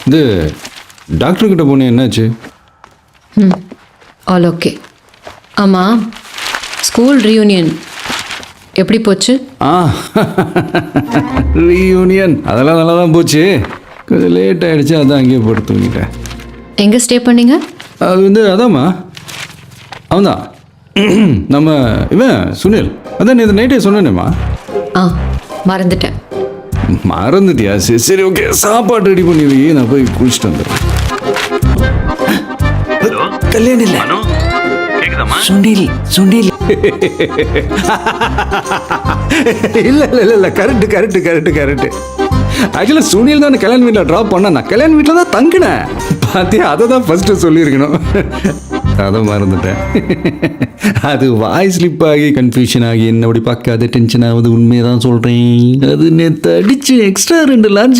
இது டாக்டர்கிட்ட போனேன், என்னாச்சு? All okay. ஆமாம், ஸ்கூல் ரீயூனியன் எப்படி போச்சு? ரீயூனியன் அதெல்லாம் நல்லா தான் போச்சு. கொஞ்சம் லேட் ஆகிடுச்சு, அதான் அங்கேயே போட்டு தூங்கிட்டேன். எங்கே ஸ்டே பண்ணீங்க? அது அதாம்மா, அவன்தான் நம்ம இவன் சுனில். அதான் நேற்று நைட்டே சொன்னேனேம்மா. மறந்துட்டேன். மறந்துட்டியா? சரி சரி, ஓகே. சாப்பாடு ரெடி பண்ணி வை, நான் போய் குளிச்சுட்டு வந்துடுறேன். கல்யாணம் இல்லை, சுனில் சுனில். இல்லை இல்லை இல்லை இல்லை, கரெக்டு கரெக்டு கரெக்டு கரெக்டு. ஆக்சுவலாக சுனில் தான் கல்யாண வீட்டில் ட்ராப் பண்ண. நான் கல்யாண வீட்டில் தான் தங்கினேன். பார்த்தியா, அதை தான் ஃபஸ்ட்டு சொல்லியிருக்கணும். அதை மறந்துட்டேன். அது வாய்ஸ் ஸ்லிப் ஆகி கன்ஃபியூஷன் ஆகி என்ன அப்படி பார்க்காத டென்ஷன் ஆகுது. உண்மையை தான் சொல்கிறேன். அது நேற்று அடிச்சு எக்ஸ்ட்ரா 2 லான்ச்